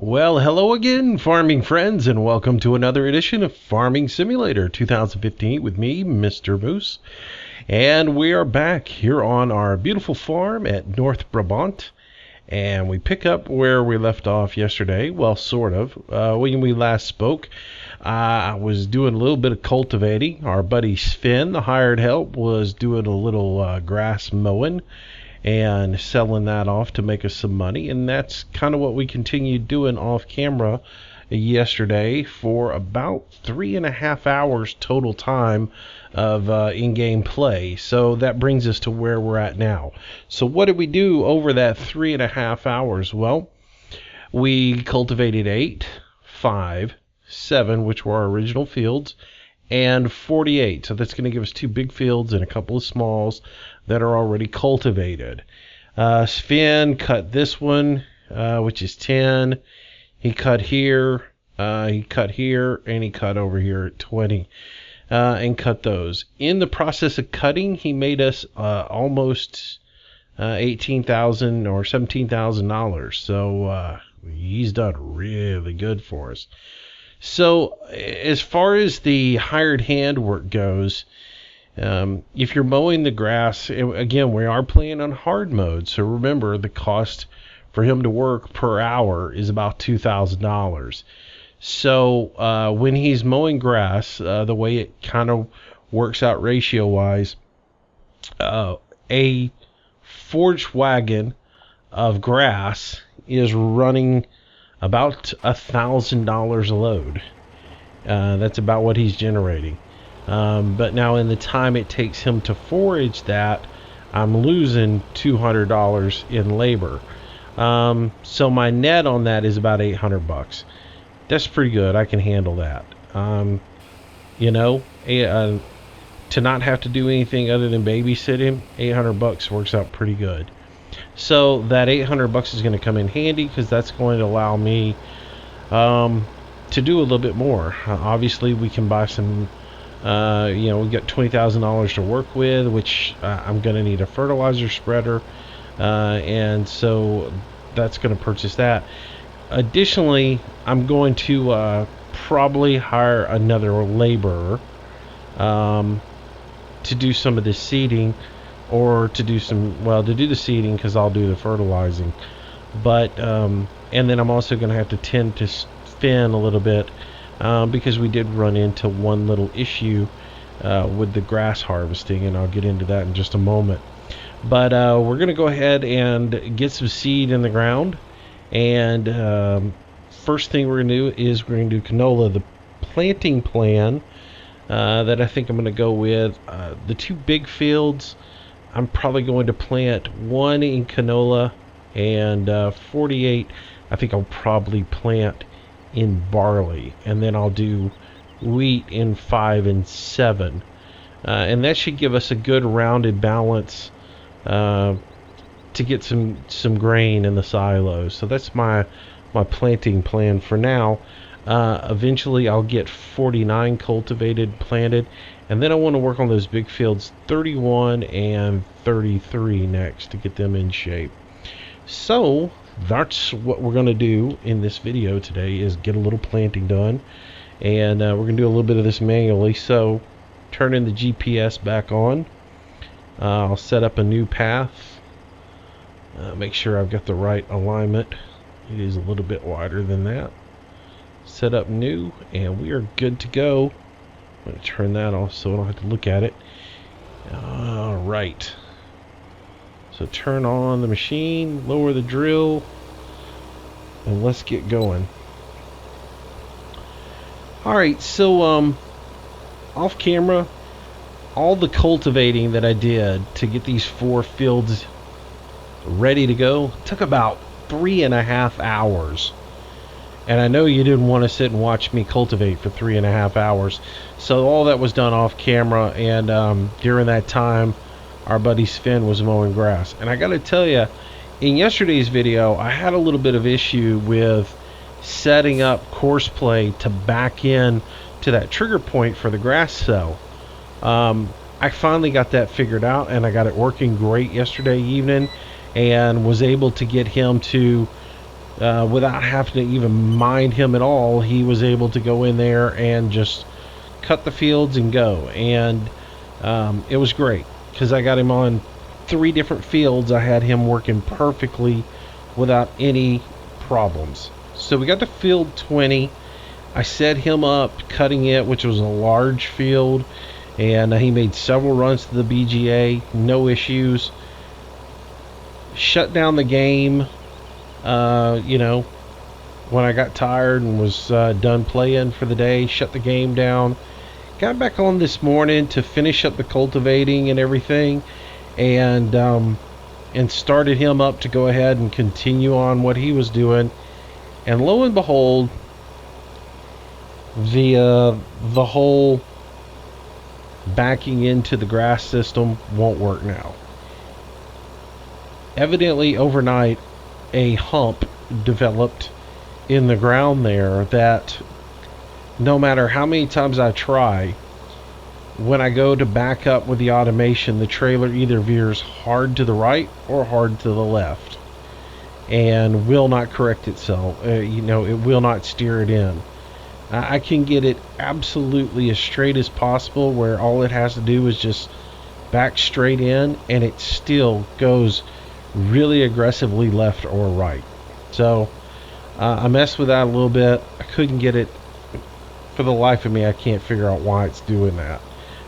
Well, hello again, farming friends, and welcome to another edition of Farming Simulator 2015 with me, Mr. Moose. And we are back here on our beautiful farm at North Brabant. And we pick up where we left off yesterday. Well, sort of. When we last spoke, I was doing a little bit of cultivating. Our buddy Sven, the hired help, was doing a little grass mowing and selling that off to make us some money, and that's kind of what we continued doing off camera yesterday for about 3.5 hours total time of in-game play. So that brings us to where we're at now. So what did we do over that 3.5 hours? Well, we cultivated 8, 5, 7, which were our original fields, and 48. So that's going to give us 2 big fields and a couple of smalls that are already cultivated. Sven cut this one, which is 10. He cut here, and he cut over here at 20, and cut those. In the process of cutting, he made us almost $18,000 or $17,000. So he's done really good for us. So as far as the hired hand work goes, if you're mowing the grass, again, we are playing on hard mode. So remember, the cost for him to work per hour is about $2,000. So when he's mowing grass, the way it kind of works out ratio-wise, a forage wagon of grass is running about $1,000 a load. That's about what he's generating. But now in the time it takes him to forage that, I'm losing $200 in labor. So my net on that is about $800. That's pretty good. I can handle that. To not have to do anything other than babysit him, $800 works out pretty good. So that $800 is going to come in handy because that's going to allow me to do a little bit more. Obviously, we can buy some. We've got $20,000 to work with, which I'm going to need a fertilizer spreader, and so that's going to purchase that. Additionally, I'm going to probably hire another laborer to do some of the seeding, or to do the seeding because I'll do the fertilizing. But and then I'm also going to have to tend to Sven a little bit. Because we did run into one little issue with the grass harvesting, and I'll get into that in just a moment. But we're going to go ahead and get some seed in the ground, and first thing we're going to do is we're going to do canola. The planting plan that I think I'm going to go with, the 2 big fields, I'm probably going to plant 1 in canola, and 48 I think I'll probably plant in barley, and then I'll do wheat in 5 and 7, and that should give us a good rounded balance to get some grain in the silos. So that's my planting plan for now. Eventually I'll get 49 cultivated, planted, and then I want to work on those big fields 31 and 33 next to get them in shape. So that's what we're going to do in this video today, is get a little planting done, and we're going to do a little bit of this manually. So turning the GPS back on, I'll set up a new path, make sure I've got the right alignment. It is a little bit wider than that. Set up new, and we are good to go. I'm going to turn that off so I don't have to look at it. Alright, so turn on the machine, lower the drill, and let's get going. Alright, so off camera, all the cultivating that I did to get these 4 fields ready to go took about 3.5 hours. And I know you didn't want to sit and watch me cultivate for 3.5 hours. So all that was done off camera, and during that time, our buddy Sven was mowing grass. And I got to tell you, in yesterday's video, I had a little bit of issue with setting up course play to back in to that trigger point for the grass cell. I finally got that figured out, and I got it working great yesterday evening, and was able to get him to without having to even mind him at all. He was able to go in there and just cut the fields and go. And it was great because I got him on 3 different fields. I had him working perfectly without any problems. So we got to field 20. I set him up cutting it, which was a large field, and he made several runs to the BGA, no issues. Shut down the game, when I got tired and was done playing for the day. Shut the game down. Got back on this morning to finish up the cultivating and everything, and started him up to go ahead and continue on what he was doing. And lo and behold, the whole backing into the grass system won't work now. Evidently overnight a hump developed in the ground there that no matter how many times I try, when I go to back up with the automation, the trailer either veers hard to the right or hard to the left and will not correct itself. It will not steer it in. I can get it absolutely as straight as possible, where all it has to do is just back straight in, and it still goes really aggressively left or right. So I messed with that a little bit. I couldn't get it. For the life of me, I can't figure out why it's doing that.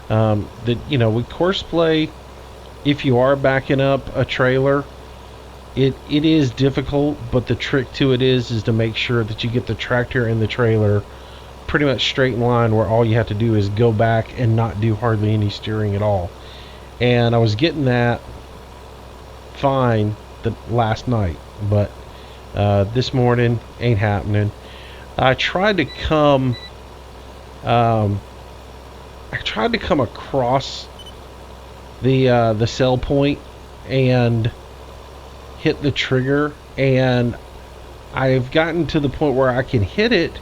With course play, if you are backing up a trailer, it is difficult, but the trick to it is to make sure that you get the tractor and the trailer pretty much straight in line, where all you have to do is go back and not do hardly any steering at all. And I was getting that fine the last night, but this morning ain't happening. I tried to come across the cell point and hit the trigger, and I've gotten to the point where I can hit it,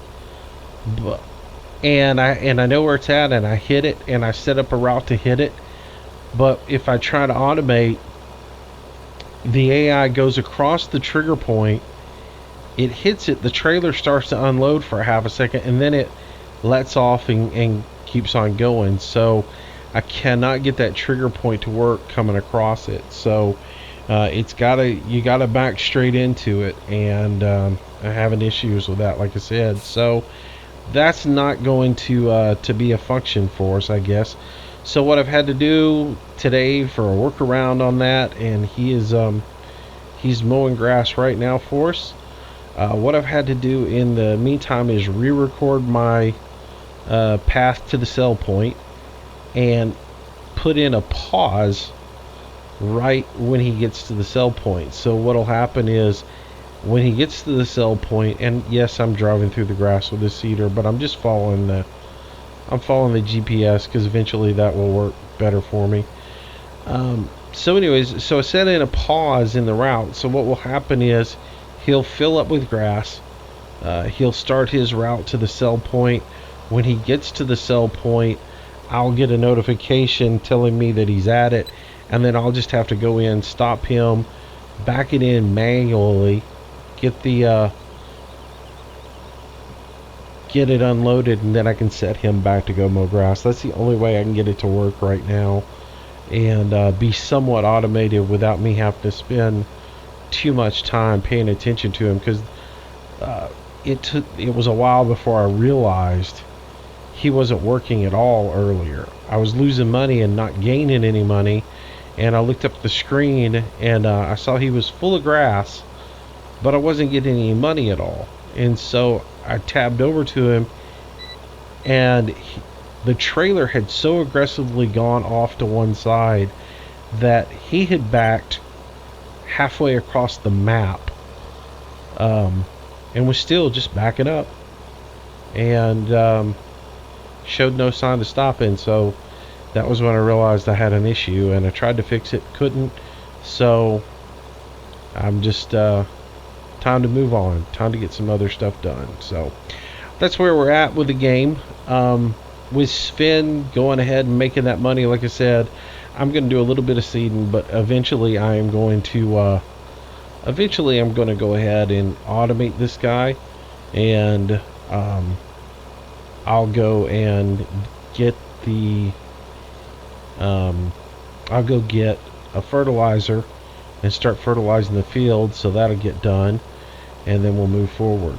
and I know where it's at, and I hit it, and I set up a route to hit it. But if I try to automate, the AI goes across the trigger point, it hits it, the trailer starts to unload for a half a second, and then it lets off and keeps on going. So I cannot get that trigger point to work coming across it. So you gotta back straight into it, and I'm having issues with that, like I said. So that's not going to be a function for us, I guess. So what I've had to do today for a workaround on that, and he's mowing grass right now for us. What I've had to do in the meantime is re-record my path to the cell point and put in a pause right when he gets to the cell point. So what'll happen is, when he gets to the cell point, and yes, I'm driving through the grass with this seeder, but I'm just following the GPS, because eventually that will work better for me. So anyways, I set in a pause in the route. So what will happen is, he'll fill up with grass. He'll start his route to the cell point. When he gets to the cell point, I'll get a notification telling me that he's at it, and then I'll just have to go in, stop him, back it in manually, get it unloaded, and then I can set him back to go mow grass. That's the only way I can get it to work right now, and be somewhat automated without me having to spend too much time paying attention to him, because it was a while before I realized he wasn't working at all earlier. I was losing money and not gaining any money, and I looked up the screen, and I saw he was full of grass, but I wasn't getting any money at all. And so I tabbed over to him, and the trailer had so aggressively gone off to one side that he had backed halfway across the map, and was still just backing up, and showed no sign of stopping. So that was when I realized I had an issue, and I tried to fix it, couldn't. So I'm just time to move on, time to get some other stuff done. So that's where we're at with the game. With Sven going ahead and making that money, like I said, I'm going to do a little bit of seeding, but eventually I am going to eventually I'm going to go ahead and automate this guy, and I'll go and get the I'll go get a fertilizer and start fertilizing the field, so that'll get done, and then we'll move forward.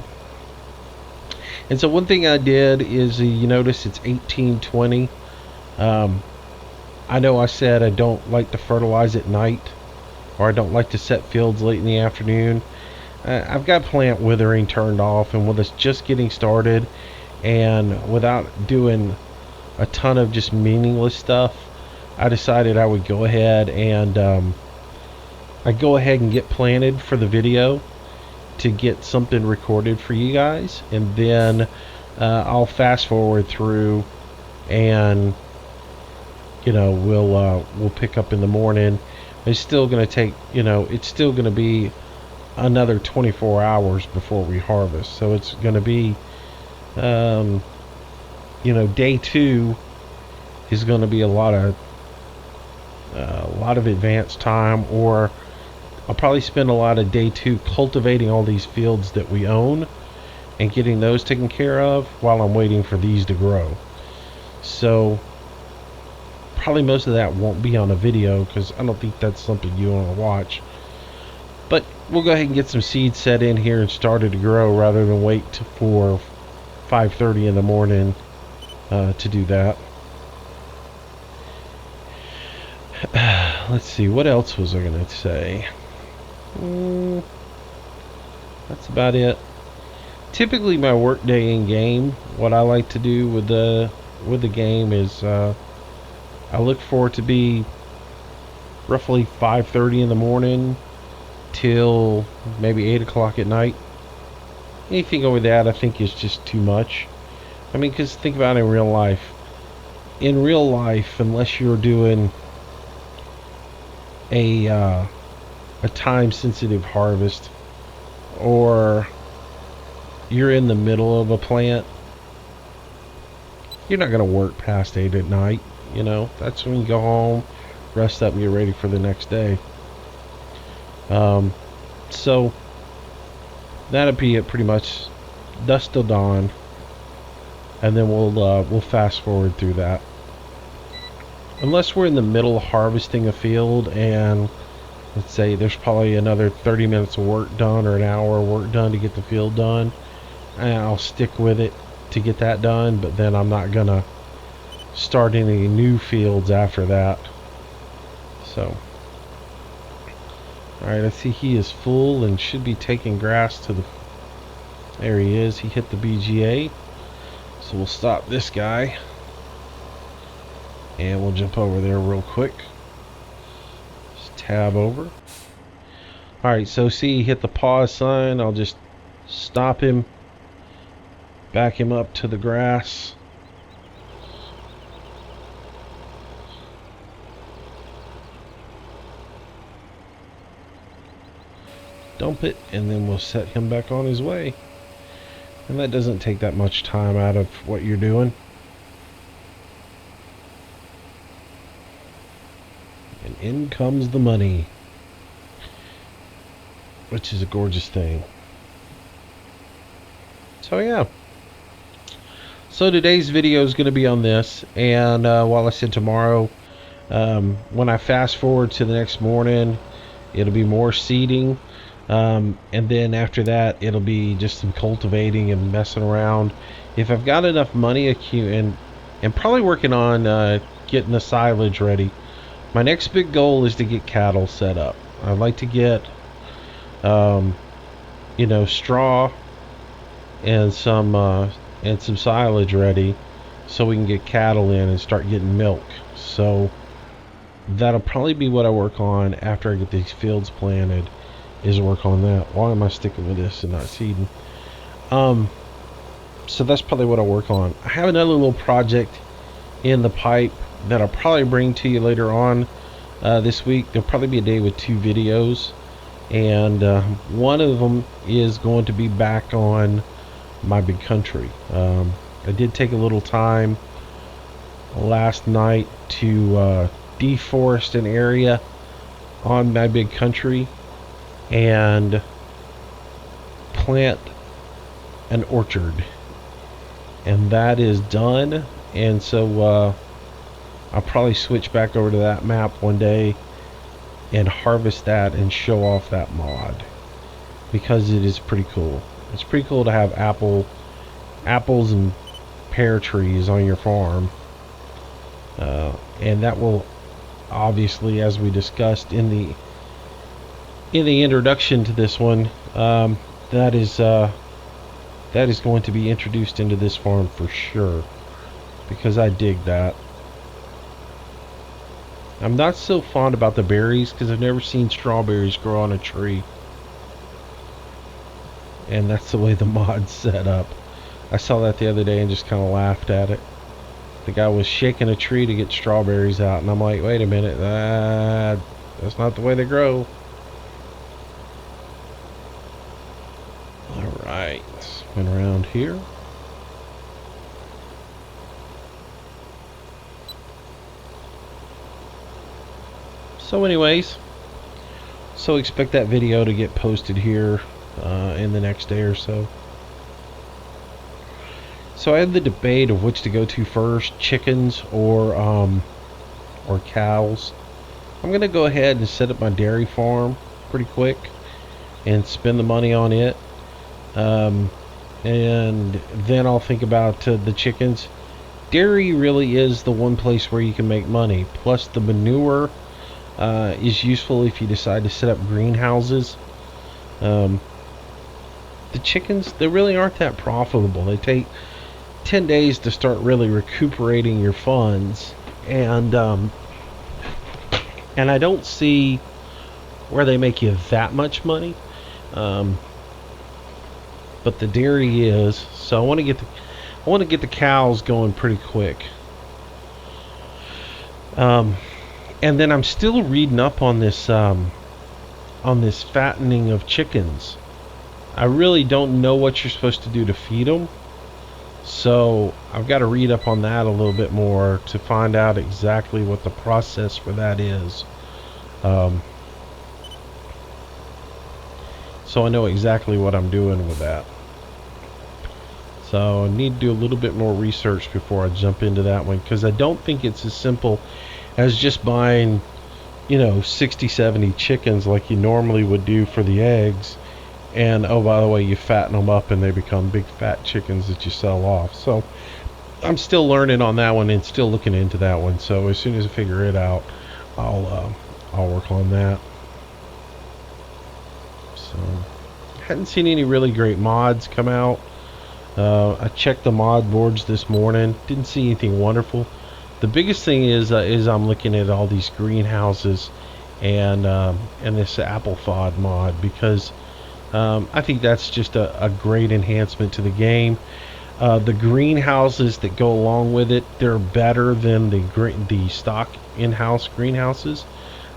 And so one thing I did is, you notice it's 18:20. I know I said I don't like to fertilize at night, or I don't like to set fields late in the afternoon. I've got plant withering turned off, and with us just getting started and without doing a ton of just meaningless stuff, I decided I would go ahead and get planted for the video to get something recorded for you guys, and then I'll fast forward through, and we'll pick up in the morning. It's still going to take, it's still going to be another 24 hours before we harvest, so it's going to be day 2 is going to be a lot of advanced time, or I'll probably spend a lot of day 2 cultivating all these fields that we own and getting those taken care of while I'm waiting for these to grow. So probably most of that won't be on a video, because I don't think that's something you want to watch. But we'll go ahead and get some seeds set in here and started to grow, rather than wait for 5:30 in the morning to do that. Let's see, what else was I going to say? That's about it. Typically my work day in game, what I like to do with the game is I look for it to be roughly 5:30 in the morning till maybe 8 o'clock at night. Anything over that I think is just too much. I mean, because think about it in real life. In real life, unless you're doing a time-sensitive harvest, or you're in the middle of a plant, you're not going to work past 8 at night. That's when you go home, rest up, and get ready for the next day. So that'll be it pretty much, dusk till dawn, and then we'll fast forward through that. Unless we're in the middle of harvesting a field, and let's say there's probably another 30 minutes of work done, or an hour of work done to get the field done, and I'll stick with it to get that done, but then I'm not gonna start any new fields after that. So alright, I see he is full and should be taking grass to the... There he is. He hit the BGA. So we'll stop this guy, and we'll jump over there real quick. Just tab over. Alright, so see, he hit the pause sign. I'll just stop him, back him up to the grass. Dump it, and then we'll set him back on his way. And that doesn't take that much time out of what you're doing. And in comes the money, which is a gorgeous thing. So yeah. So today's video is going to be on this, and while I said tomorrow, when I fast forward to the next morning, it'll be more seeding. And then after that, it'll be just some cultivating and messing around. If I've got enough money, and probably working on getting the silage ready. My next big goal is to get cattle set up. I'd like to get, straw and some silage ready, so we can get cattle in and start getting milk. So that'll probably be what I work on after I get these fields planted. Is work on that. Why am I sticking with this and not seeding? So that's probably what I work on. I have another little project in the pipe that I'll probably bring to you later on this week. There'll probably be a day with 2 videos, and one of them is going to be back on my big country. I did take a little time last night to deforest an area on my big country, and plant an orchard, and that is done. And so I'll probably switch back over to that map one day and harvest that and show off that mod, because it is pretty cool. It's pretty cool to have apples and pear trees on your farm, and that will obviously, as we discussed in the introduction to this one, that is going to be introduced into this farm for sure, because I dig that. I'm not so fond about the berries because I've never seen strawberries grow on a tree, and that's the way the mod's set up. I saw that the other day and just kind of laughed at it. The guy was shaking a tree to get strawberries out, and I'm like, wait a minute, that's not the way they grow. Alright, spin around here. So anyways, so expect that video to get posted here in the next day or so. So I had the debate of which to go to first, chickens or cows. I'm gonna go ahead and set up my dairy farm pretty quick and spend the money on it, and then I'll think about the chickens. Dairy really is the one place where you can make money. Plus the manure is useful if you decide to set up greenhouses. The chickens, they really aren't that profitable. They take 10 days to start really recuperating your funds, and I don't see where they make you that much money. But the dairy is, so I want to get the cows going pretty quick. And then I'm still reading up on this fattening of chickens. I really don't know what you're supposed to do to feed them, so I've got to read up on that a little bit more to find out exactly what the process for that is. So I know exactly what I'm doing with that. So I need to do a little bit more research before I jump into that one, because I don't think it's as simple as just buying, 60, 70 chickens like you normally would do for the eggs, and oh, by the way, you fatten them up and they become big fat chickens that you sell off. So I'm still learning on that one and still looking into that one. So as soon as I figure it out, I'll work on that. So hadn't seen any really great mods come out. I checked the mod boards this morning, didn't see anything wonderful. The biggest thing is I'm looking at all these greenhouses and this apple fod mod, because I think that's just a great enhancement to the game. The greenhouses that go along with it, they're better than the stock in-house greenhouses,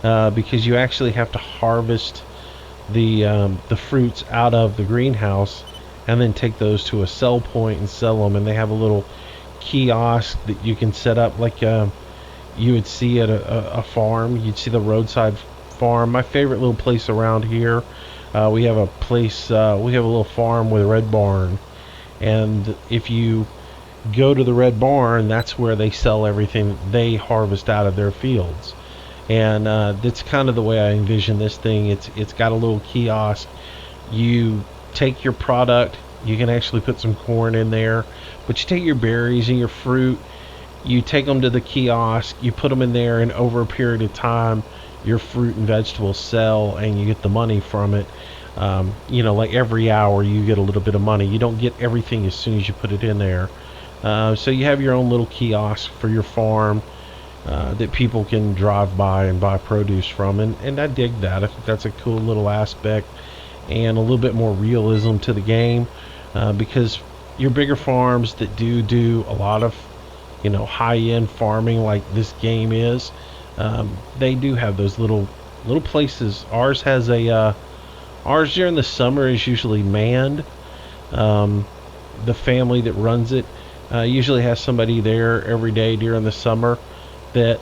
because you actually have to harvest the fruits out of the greenhouse and then take those to a sell point and sell them. And they have a little kiosk that you can set up like you would see at a farm. You'd see the roadside farm. My favorite little place around here, we have a little farm with a red barn, and if you go to the red barn, that's where they sell everything that they harvest out of their fields. And that's kind of the way I envision this thing. It's got a little kiosk. You take your product, you can actually put some corn in there, but you take your berries and your fruit, you take them to the kiosk, you put them in there, and over a period of time your fruit and vegetables sell and you get the money from it. Like every hour you get a little bit of money. You don't get everything as soon as you put it in there. So you have your own little kiosk for your farm that people can drive by and buy produce from, and I dig that. I think that's a cool little aspect and a little bit more realism to the game, because your bigger farms that do a lot of high-end farming like this game is, they do have those little places. Ours during the summer is usually manned. The family that runs it usually has somebody there every day during the summer that,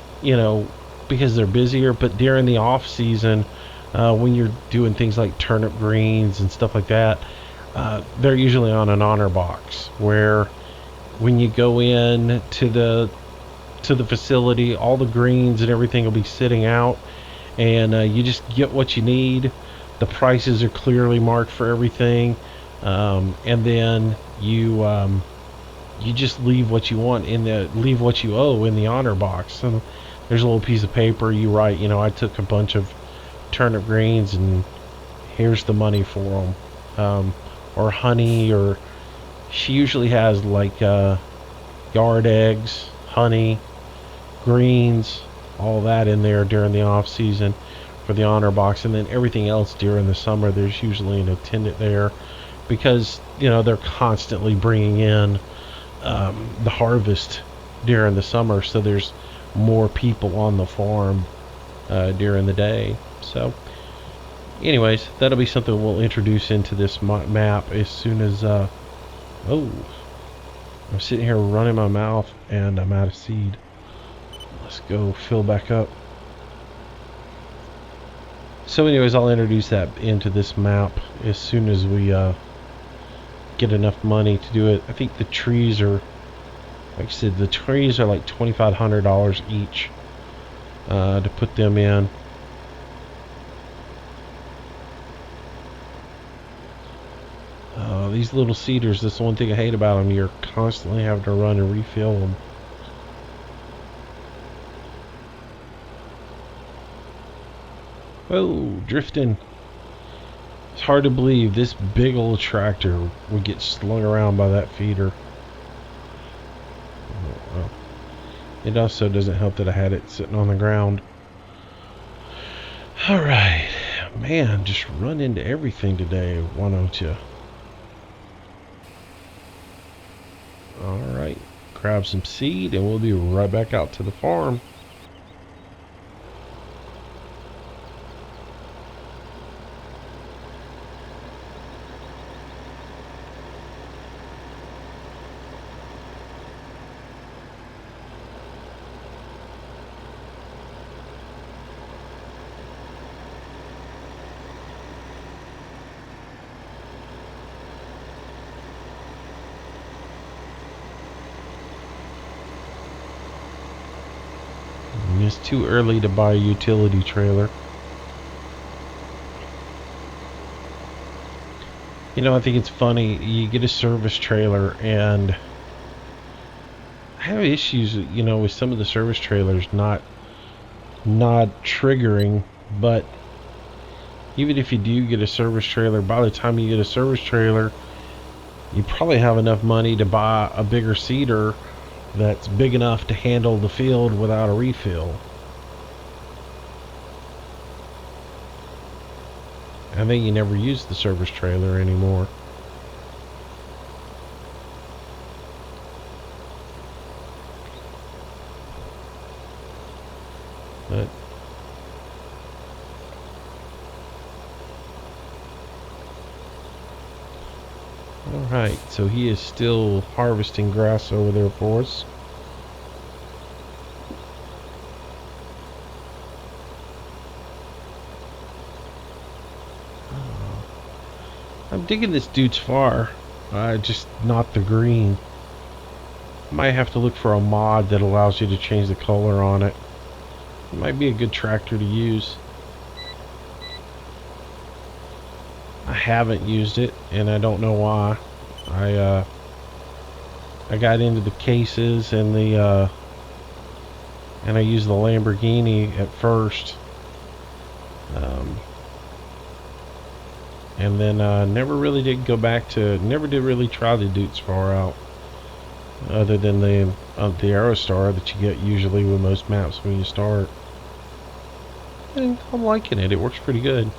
because they're busier. But during the off season, when you're doing things like turnip greens and stuff like that, they're usually on an honor box where when you go in to the facility, all the greens and everything will be sitting out, and you just get what you need. The prices are clearly marked for everything, and then you just leave what you want in the leave what you owe in the honor box. So there's a little piece of paper. You write, I took a bunch of turnip greens and here's the money for them, or honey, or she usually has like yard eggs, honey, greens, all that in there during the off season for the honor box, and then everything else during the summer. There's usually an attendant there because they're constantly bringing in the harvest during the summer, so there's more people on the farm during the day. So anyways, that'll be something we'll introduce into this map as soon as oh, I'm sitting here running my mouth and I'm out of seed. Let's go fill back up. So anyways, I'll introduce that into this map as soon as we get enough money to do it. I think the trees are, like I said, the trees are like $2,500 each to put them in. These little cedars, that's the one thing I hate about them. You're constantly having to run and refill them. Oh, drifting. It's hard to believe this big old tractor would get slung around by that feeder. Oh, well. It also doesn't help that I had it sitting on the ground. Alright. Man, just run into everything today, why don't you? Alright. Grab some seed and we'll be right back out to the farm. It's too early to buy a utility trailer. I think it's funny. You get a service trailer, and I have issues, with some of the service trailers not triggering. But even if you do get a service trailer, by the time you get a service trailer, you probably have enough money to buy a bigger seeder that's big enough to handle the field without a refill. I think you never use the service trailer anymore. But alright, so he is still harvesting grass over there for us. I'm digging this dude's far, just not the green. Might have to look for a mod that allows you to change the color on it. It might be a good tractor to use. I haven't used it, and I don't know why. I got into the cases and the and I used the Lamborghini at first, and then never really did go back to. Never did really try the Dudes far out, other than the Aerostar that you get usually with most maps when you start. And I'm liking it. It works pretty good.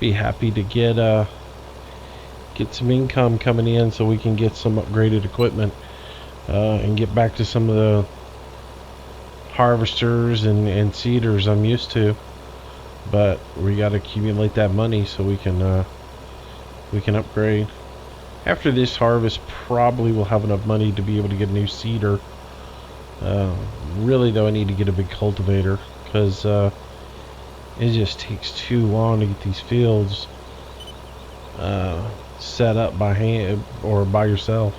Be happy to get some income coming in so we can get some upgraded equipment and get back to some of the harvesters and seeders I'm used to. But we got to accumulate that money so we can upgrade. After this harvest, probably we'll have enough money to be able to get a new seeder Really though, I need to get a big cultivator because it just takes too long to get these fields set up by hand or by yourself.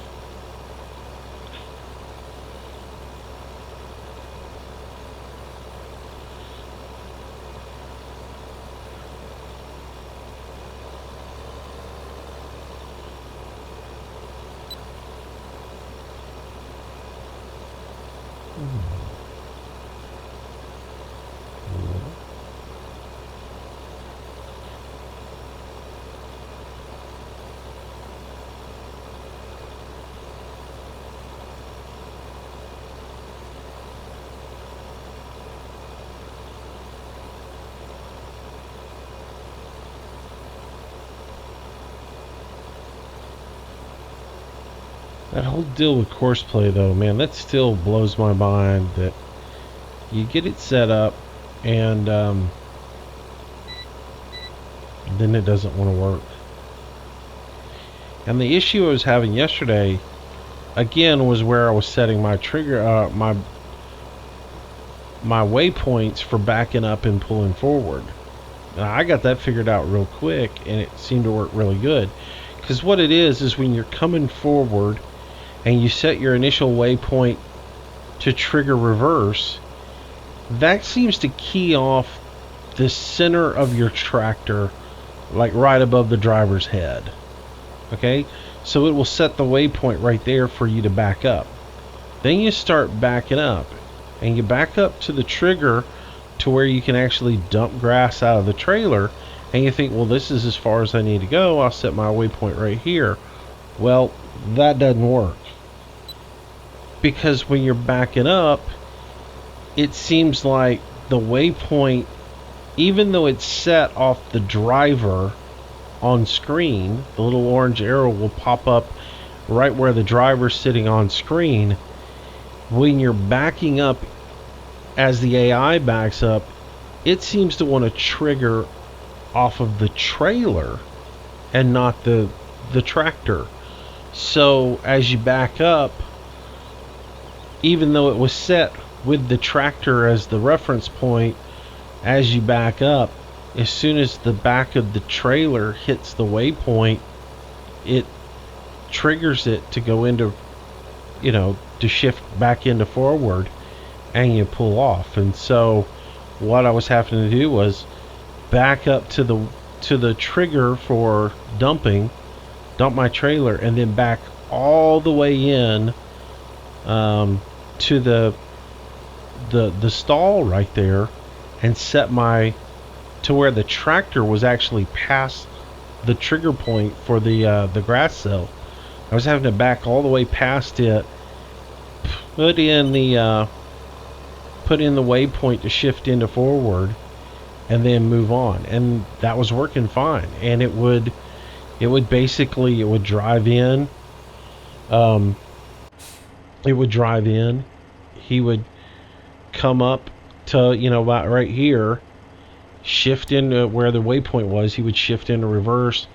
That whole deal with courseplay, though, man, that still blows my mind that you get it set up and then it doesn't want to work. And the issue I was having yesterday, again, was where I was setting my trigger, my waypoints for backing up and pulling forward. Now, I got that figured out real quick, and it seemed to work really good. Because what it is when you're coming forward and you set your initial waypoint to trigger reverse, that seems to key off the center of your tractor, like right above the driver's head. Okay, so it will set the waypoint right there for you to back up. Then you start backing up, and you back up to the trigger to where you can actually dump grass out of the trailer, and you think, well, this is as far as I need to go, I'll set my waypoint right here. Well, that doesn't work, because when you're backing up, it seems like the waypoint, even though it's set off the driver on screen, the little orange arrow will pop up right where the driver's sitting on screen. When you're backing up, as the AI backs up, it seems to want to trigger off of the trailer and not the tractor. So as you back up, even though it was set with the tractor as the reference point, as you back up, as soon as the back of the trailer hits the waypoint, it triggers it to go into, to shift back into forward, and you pull off. And so what I was having to do was back up to the trigger for dump my trailer, and then back all the way in to the stall right there, and set to where the tractor was actually past the trigger point for the grass cell. I was having to back all the way past it, put in the waypoint to shift into forward, and then move on, and that was working fine. And it would drive in. He would come up to about right here, shift into where the waypoint was. He would shift into reverse,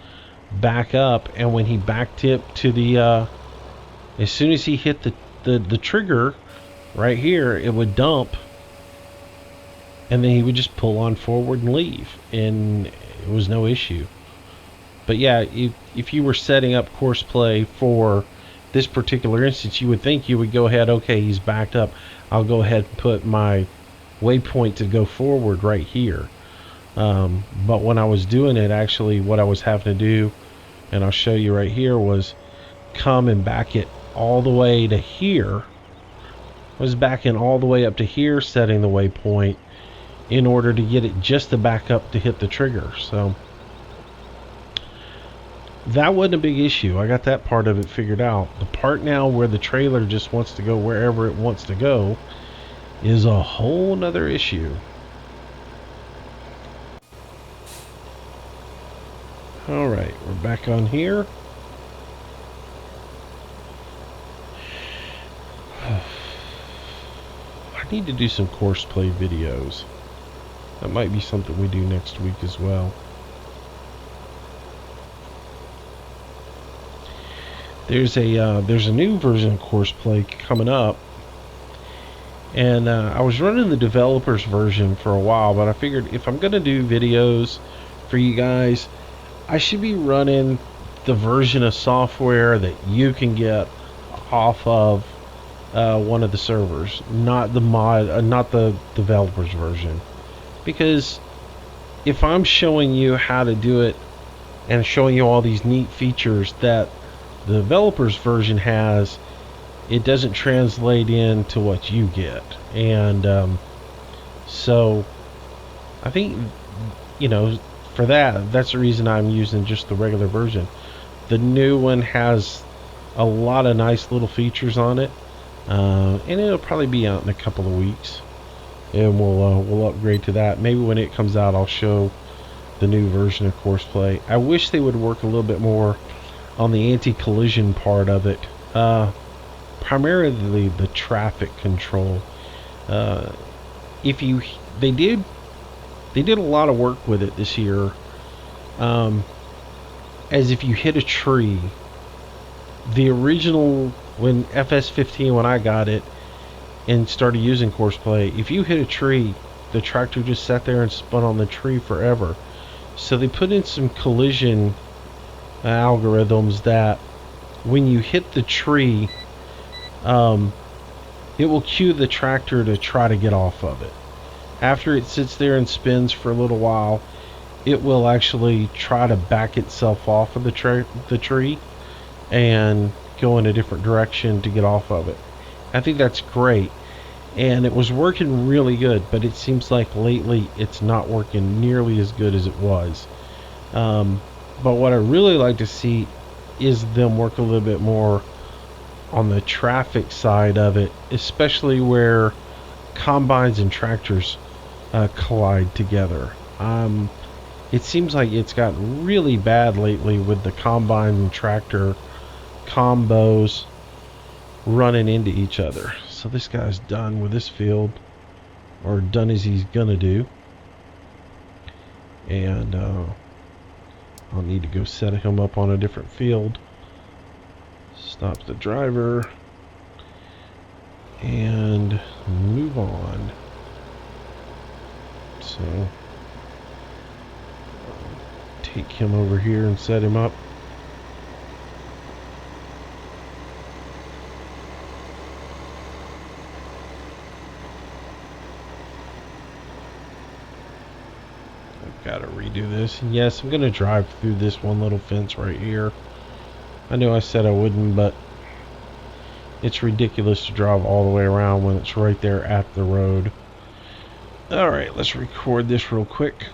back up, and when he backed it to the as soon as he hit the trigger right here, it would dump, and then he would just pull on forward and leave, and it was no issue. But yeah, if you were setting up courseplay for this particular instance, you would think you would go ahead, okay, he's backed up, I'll go ahead and put my waypoint to go forward right here. But when I was doing it, actually what I was having to do, and I'll show you right here, was come and back it all the way to here. I was backing all the way up to here, setting the waypoint in order to get it just to back up to hit the trigger. So that wasn't a big issue. I got that part of it figured out. The part now where the trailer just wants to go wherever it wants to go is a whole nother issue. Alright, we're back on here. I need to do some courseplay videos. That might be something we do next week as well. There's a new version of courseplay coming up, And I was running the developers version for a while, but I figured if I'm gonna do videos for you guys, I should be running the version of software that you can get off of one of the servers, not the not the developers version. Because if I'm showing you how to do it and showing you all these neat features that the developers version has, it doesn't translate into what you get. And so I think, for that's the reason I'm using just the regular version. The new one has a lot of nice little features on it, and it'll probably be out in a couple of weeks, and we'll upgrade to that. Maybe when it comes out, I'll show the new version of Courseplay. I wish they would work a little bit more on the anti-collision part of it, primarily the traffic control. If you they did a lot of work with it this year, as if you hit a tree. The original, when FS15, when I got it and started using Courseplay, if you hit a tree, the tractor just sat there and spun on the tree forever. So they put in some collision algorithms that when you hit the tree, it will cue the tractor to try to get off of it. After it sits there and spins for a little while, it will actually try to back itself off of the tree and go in a different direction to get off of it. I think that's great, and it was working really good, but it seems like lately it's not working nearly as good as it was. But what I really like to see is them work a little bit more on the traffic side of it, especially where combines and tractors collide together. It seems like it's gotten really bad lately with the combine and tractor combos running into each other. So this guy's done with this field, or done as he's gonna do, and I'll need to go set him up on a different field. Stop the driver and move on. So take him over here and set him up. Gotta redo this. Yes, I'm gonna drive through this one little fence right here. I know I said I wouldn't, but it's ridiculous to drive all the way around when it's right there at the road. Alright, let's record this real quick.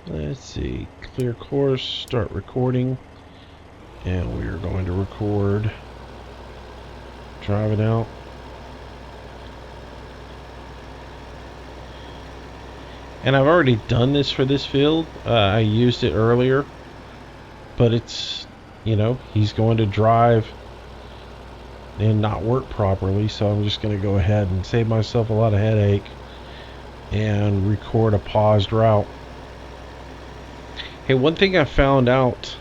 Let's see. Clear course, start recording. And we are going to record driving out. And I've already done this for this field. I used it earlier, but it's, he's going to drive and not work properly, so I'm just going to go ahead and save myself a lot of headache and record a paused route. Hey, one thing I found out,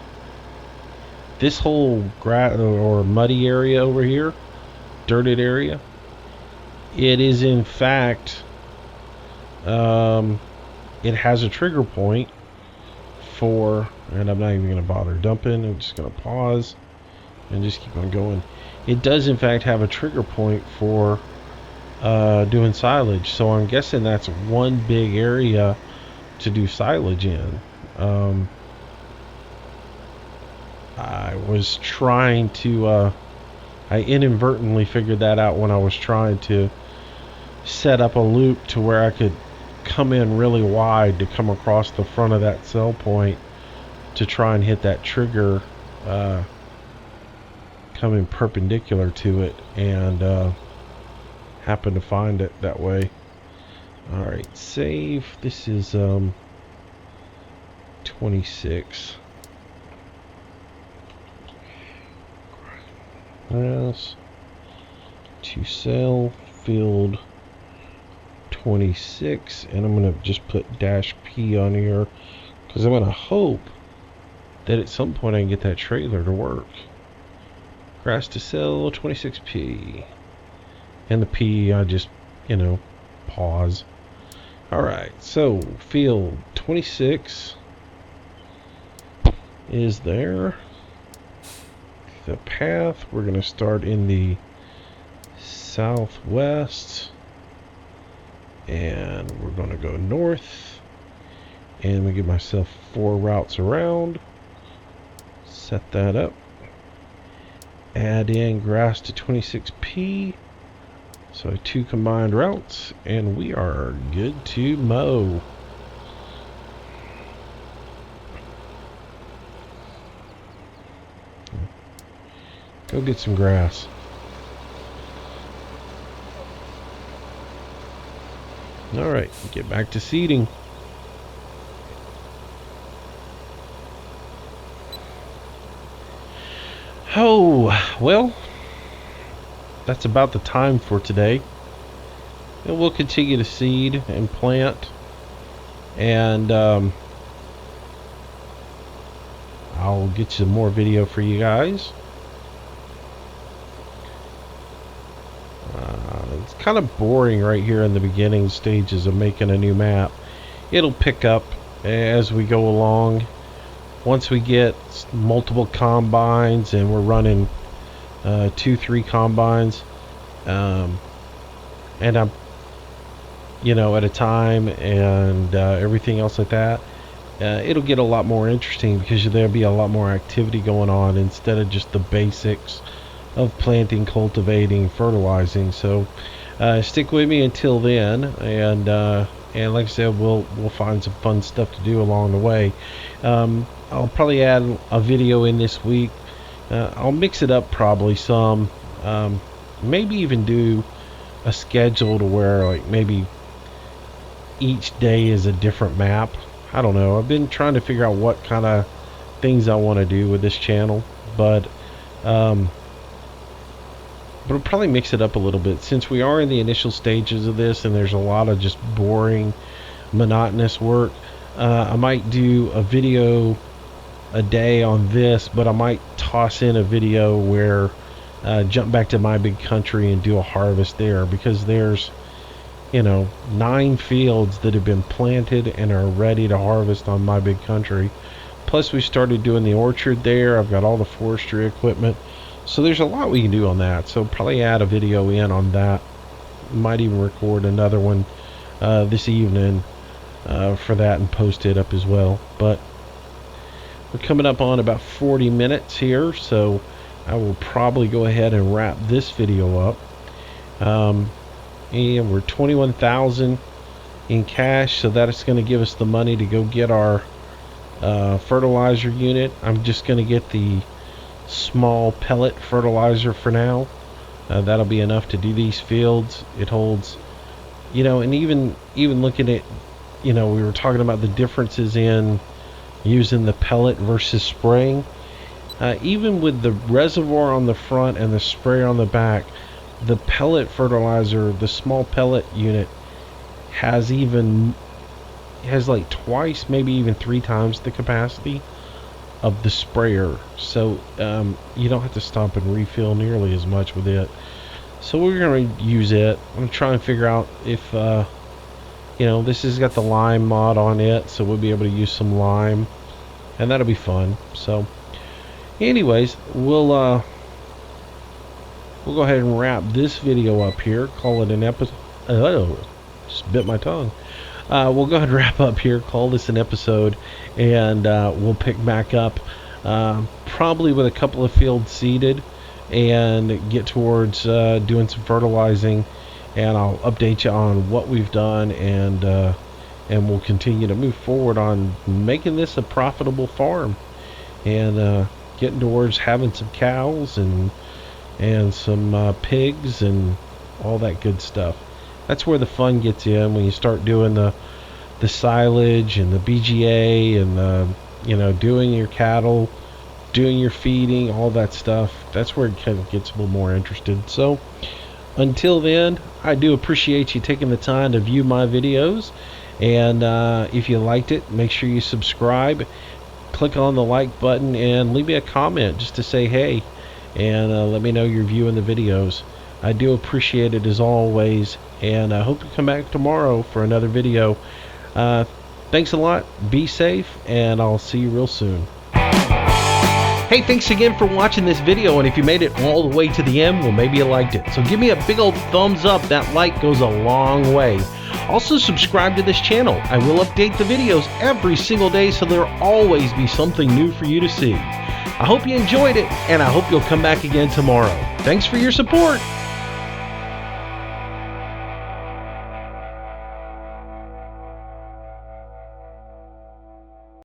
this whole or muddy area over here, dirted area, it is in fact it has a trigger point for, and I'm not even going to bother dumping, I'm just going to pause and just keep on going. It does in fact have a trigger point for doing silage, so I'm guessing that's one big area to do silage in. I was trying to I inadvertently figured that out when I was trying to set up a loop to where I could come in really wide to come across the front of that cell point to try and hit that trigger coming perpendicular to it, and happen to find it that way. Alright, save. This is 26. Grass to sell field 26, and I'm going to just put -P on here because I'm going to hope that at some point I can get that trailer to work. Grass to sell, 26p. And the P, I just, pause. Alright, so field 26 is there. The path, we're going to start in the southwest. And we're going to go north. And we give myself 4 routes around. Set that up. Add in grass to 26p. So 2 combined routes, and we are good to mow. Go get some grass. Alright, get back to seeding. Oh, well, that's about the time for today. And we'll continue to seed and plant. And I'll get some more video for you guys. It's kind of boring right here in the beginning stages of making a new map. It'll pick up as we go along. Once we get multiple combines and we're running 2-3 combines, and I'm at a time, and everything else like that, it'll get a lot more interesting because there'll be a lot more activity going on instead of just the basics of planting, cultivating, fertilizing. So stick with me until then, and like I said, we'll find some fun stuff to do along the way. I'll probably add a video in this week. I'll mix it up probably some. Maybe even do a schedule to where like maybe each day is a different map. I don't know. I've been trying to figure out what kind of things I want to do with this channel, but I'll probably mix it up a little bit since we are in the initial stages of this and there's a lot of just boring, monotonous work. I might do a video a day on this, but I might toss in a video where jump back to my big country and do a harvest there, because there's 9 fields that have been planted and are ready to harvest on my big country. Plus we started doing the orchard there. I've got all the forestry equipment, so there's a lot we can do on that. So probably add a video in on that. Might even record another one this evening for that and post it up as well. But we're coming up on about 40 minutes here, so I will probably go ahead and wrap this video up. And we're 21,000 in cash, so that is going to give us the money to go get our fertilizer unit. I'm just going to get the small pellet fertilizer for now. That'll be enough to do these fields. It holds, and even looking at, we were talking about the differences in using the pellet versus spraying. Even with the reservoir on the front and the sprayer on the back, the pellet fertilizer, the small pellet unit, has like twice, maybe even 3 times the capacity of the sprayer. So you don't have to stop and refill nearly as much with it. So we're going to use it. I'm going to try and figure out if this has got the lime mod on it, so we'll be able to use some lime, and that'll be fun. So anyways, we'll go ahead and wrap this video up here, call it an episode. Just bit my tongue. We'll go ahead and wrap up here, call this an episode, and we'll pick back up probably with a couple of fields seeded and get towards doing some fertilizing, and I'll update you on what we've done, and we'll continue to move forward on making this a profitable farm, and getting towards having some cows and some pigs and all that good stuff. That's where the fun gets in, when you start doing the silage and the BGA and doing your cattle, doing your feeding, all that stuff. That's where it kind of gets a little more interested. So until then, I do appreciate you taking the time to view my videos, and if you liked it, make sure you subscribe, click on the like button, and leave me a comment just to say hey. and let me know your view in the videos. I do appreciate it as always, and I hope you come back tomorrow for another video. Thanks a lot, be safe, and I'll see you real soon. Hey, thanks again for watching this video, and if you made it all the way to the end, well, maybe you liked it. So give me a big old thumbs up. That like goes a long way. Also, subscribe to this channel. I will update the videos every single day, so there'll always be something new for you to see. I hope you enjoyed it, and I hope you'll come back again tomorrow. Thanks for your support.